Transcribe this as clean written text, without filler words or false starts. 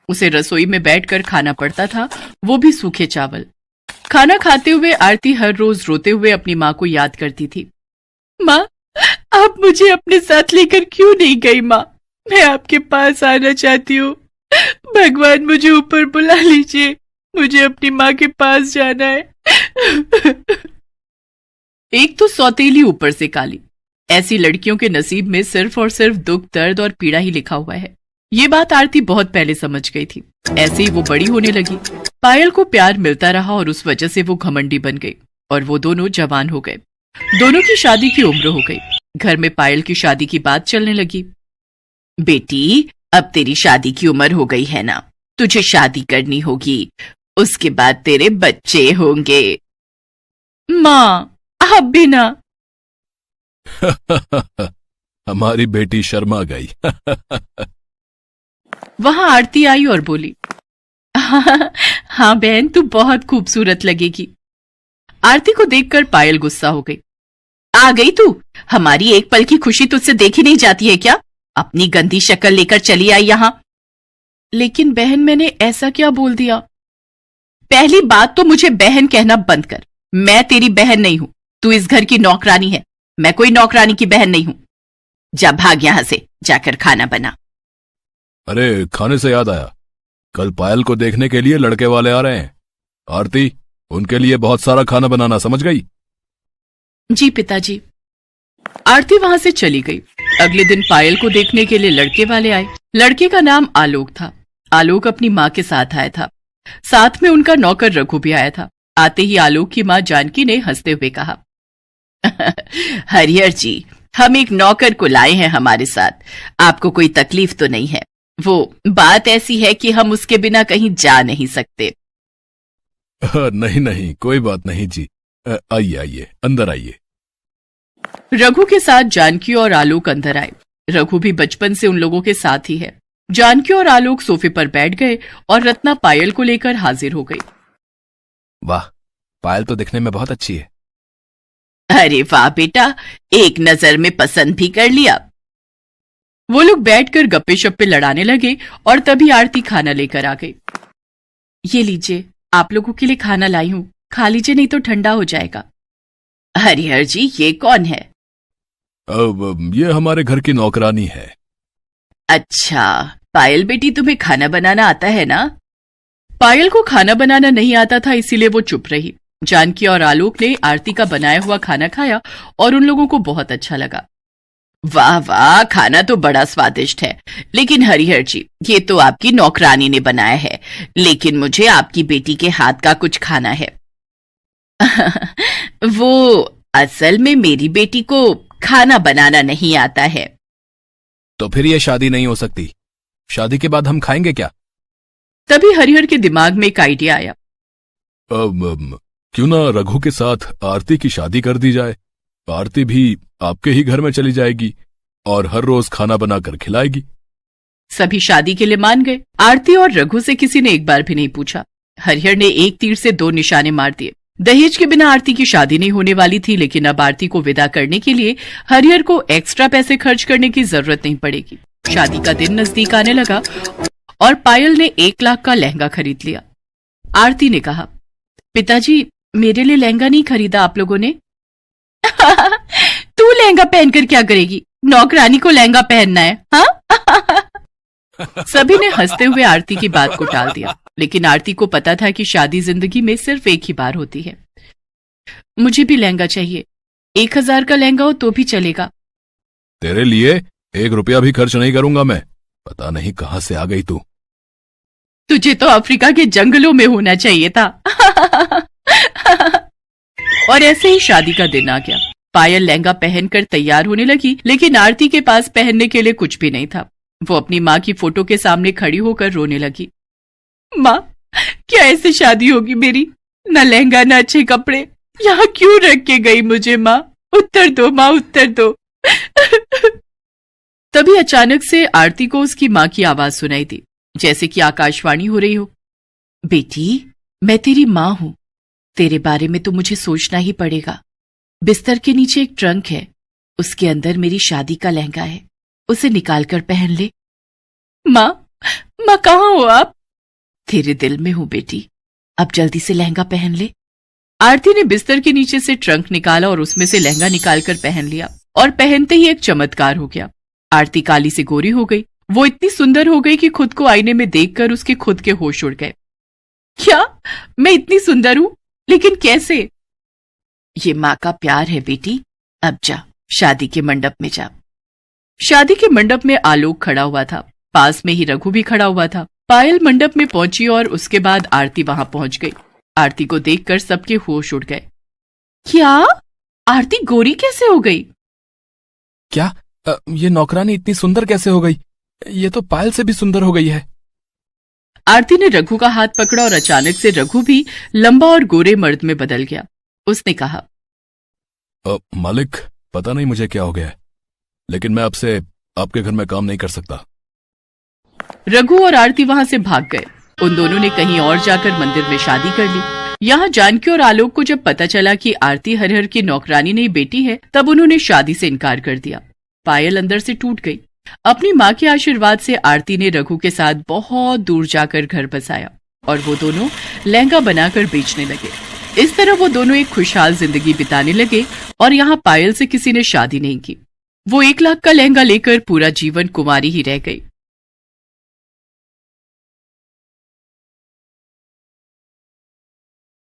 उसे रसोई में बैठकर खाना पड़ता था, वो भी सूखे चावल। खाना खाते हुए आरती हर रोज रोते हुए अपनी माँ को याद करती थी। माँ, आप मुझे अपने साथ लेकर क्यों नहीं गई? माँ, मैं आपके पास आना चाहती हूँ। भगवान मुझे ऊपर बुला लीजिए, मुझे अपनी माँ के पास जाना है। एक तो सौतेली, ऊपर से काली। ऐसी लड़कियों के नसीब में सिर्फ और सिर्फ दुख, दर्द और पीड़ा ही लिखा हुआ है। ये बात आरती बहुत पहले समझ गई थी। ऐसे ही वो बड़ी होने लगी। पायल को प्यार मिलता रहा और उस वजह से वो घमंडी बन गई और वो दोनों जवान हो गए। दोनों की शादी की उम्र हो गई। घर में पायल की शादी की बात चलने लगी। बेटी, अब तेरी शादी की उम्र हो गई है ना, तुझे शादी करनी होगी, उसके बाद तेरे बच्चे होंगे। माँ, आप भी ना। हमारी बेटी शर्मा गई। वहां आरती आई और बोली, हाँ बहन, तू बहुत खूबसूरत लगेगी। आरती को देखकर पायल गुस्सा हो गई। आ गई तू? हमारी एक पल की खुशी तुझसे देखी नहीं जाती है क्या? अपनी गंदी शक्ल लेकर चली आई यहां। लेकिन बहन, मैंने ऐसा क्या बोल दिया? पहली बात तो मुझे बहन कहना बंद कर। मैं तेरी बहन नहीं हूं, तू इस घर की नौकरानी है। मैं कोई नौकरानी की बहन नहीं हूं। जा भाग यहां से, जाकर खाना बना। अरे, खाने से याद आया, कल पायल को देखने के लिए लड़के वाले आ रहे हैं। आरती, उनके लिए बहुत सारा खाना बनाना, समझ गई? जी पिताजी। आरती वहां से चली गई। अगले दिन पायल को देखने के लिए लड़के वाले आए। लड़के का नाम आलोक था। आलोक अपनी माँ के साथ आया था। साथ में उनका नौकर रघु भी आया था। आते ही आलोक की माँ जानकी ने हंसते हुए कहा, हरिहर जी, हम एक नौकर को लाए हैं हमारे साथ। आपको कोई तकलीफ तो नहीं है? वो बात ऐसी है कि हम उसके बिना कहीं जा नहीं सकते। नहीं नहीं, कोई बात नहीं जी। आइए आइए, अंदर आइए। रघु के साथ जानकी और आलोक अंदर आए। रघु भी बचपन से उन लोगों के साथ ही है। जानकी और आलोक सोफे पर बैठ गए और रत्ना पायल को लेकर हाजिर हो गई। वाह, पायल तो दिखने में बहुत अच्छी है। अरे वाह बेटा, एक नजर में पसंद भी कर लिया। वो लोग बैठकर गप्पे शप्पे लड़ाने लगे और तभी आरती खाना लेकर आ गई। ये लीजिए, आप लोगों के लिए खाना लाई हूं, खा लीजिए, नहीं तो ठंडा हो जाएगा। हरिहर जी, ये कौन है? ये हमारे घर की नौकरानी है। अच्छा, पायल बेटी, तुम्हें खाना बनाना आता है ना? पायल को खाना बनाना नहीं आता था, इसीलिए वो चुप रही। जानकी और आलोक ने आरती का बनाया हुआ खाना खाया और उन लोगों को बहुत अच्छा लगा। वाह वाह, खाना तो बड़ा स्वादिष्ट है। लेकिन हरिहर जी, ये तो आपकी नौकरानी ने बनाया है, लेकिन मुझे आपकी बेटी के हाथ का कुछ खाना है। वो असल में मेरी बेटी को खाना बनाना नहीं आता है। तो फिर ये शादी नहीं हो सकती। शादी के बाद हम खाएंगे क्या? तभी हरिहर के दिमाग में एक आइडिया आया। क्यों ना रघु के साथ आरती की शादी कर दी जाए। आरती भी आपके ही घर में चली जाएगी और हर रोज खाना बनाकर खिलाएगी। सभी शादी के लिए मान गए। आरती और रघु से किसी ने एक बार भी नहीं पूछा। हरिहर ने एक तीर से दो निशाने मार दिए। दहेज के बिना आरती की शादी नहीं होने वाली थी, लेकिन अब आरती को विदा करने के लिए हरिहर को एक्स्ट्रा पैसे खर्च करने की जरूरत नहीं पड़ेगी। शादी का दिन नजदीक आने लगा और पायल ने 1 लाख का लहंगा खरीद लिया। आरती ने कहा, पिताजी, मेरे लिए लहंगा नहीं खरीदा आप लोगों ने? तू लहंगा पहनकर क्या करेगी? नौकरानी को लहंगा पहनना है, हाँ? सभी ने हंसते हुए आरती की बात को टाल दिया, लेकिन आरती को पता था कि शादी जिंदगी में सिर्फ एक ही बार होती है। मुझे भी लहंगा चाहिए। 1000 का लहंगा हो तो भी चलेगा। तेरे लिए 1 रुपया भी खर्च नहीं करूंगा मैं। पता नहीं कहां से आ गई तू। तुझे तो अफ्रीका के जंगलों में होना चाहिए था। और ऐसे ही शादी का दिन आ गया। पायल लहंगा पहनकर तैयार होने लगी, लेकिन आरती के पास पहनने के लिए कुछ भी नहीं था। वो अपनी माँ की फोटो के सामने खड़ी होकर रोने लगी। माँ, क्या ऐसे शादी होगी मेरी? न लहंगा न अच्छे कपड़े, यहाँ क्यों रख के गई मुझे? माँ, उत्तर दो, माँ उत्तर दो। तभी अचानक से आरती को उसकी माँ की आवाज सुनाई दी, जैसे कि आकाशवाणी हो रही हो। बेटी, मैं तेरी माँ हूं। तेरे बारे में तो मुझे सोचना ही पड़ेगा। बिस्तर के नीचे एक ट्रंक है, उसके अंदर मेरी शादी का लहंगा है, उसे निकाल कर पहन ले। माँ, माँ कहाँ हो आप? तेरे दिल में हूं बेटी, अब जल्दी से लहंगा पहन ले। आरती ने बिस्तर के नीचे से ट्रंक निकाला और उसमें से लहंगा निकालकर पहन लिया और पहनते ही एक चमत्कार हो गया। आरती काली से गोरी हो गई। वो इतनी सुंदर हो गई कि खुद को आईने में देखकर उसके खुद के होश उड़ गए। क्या मैं इतनी सुंदर हूं? लेकिन कैसे? ये माँ का प्यार है बेटी। अब जा, शादी के मंडप में जा। शादी के मंडप में आलोक खड़ा हुआ था, पास में ही रघु भी खड़ा हुआ था। पायल मंडप में पहुंची और उसके बाद आरती वहां पहुंच गई। आरती को देखकर सबके होश उड़ गए। क्या आरती गोरी कैसे हो गई? क्या ये नौकरानी इतनी सुंदर कैसे हो गई? ये तो पायल से भी सुंदर हो गई है। आरती ने रघु का हाथ पकड़ा और अचानक से रघु भी लंबा और गोरे मर्द में बदल गया। उसने कहा, मालिक, पता नहीं मुझे क्या हो गया है, लेकिन मैं आपसे आपके घर में काम नहीं कर सकता। रघु और आरती वहां से भाग गए। उन दोनों ने कहीं और जाकर मंदिर में शादी कर ली। यहाँ जानकी और आलोक को जब पता चला कि आरती हरिहर की नौकरानी नहीं बेटी है, तब उन्होंने शादी से इनकार कर दिया। पायल अंदर से टूट गई। अपनी माँ के आशीर्वाद से आरती ने रघु के साथ बहुत दूर जाकर घर बसाया और वो दोनों लहंगा बनाकर बेचने लगे। इस तरह वो दोनों एक खुशहाल जिंदगी बिताने लगे और यहाँ पायल से किसी ने शादी नहीं की। वो 1 लाख का लहंगा लेकर पूरा जीवन कुंवारी ही रह गई।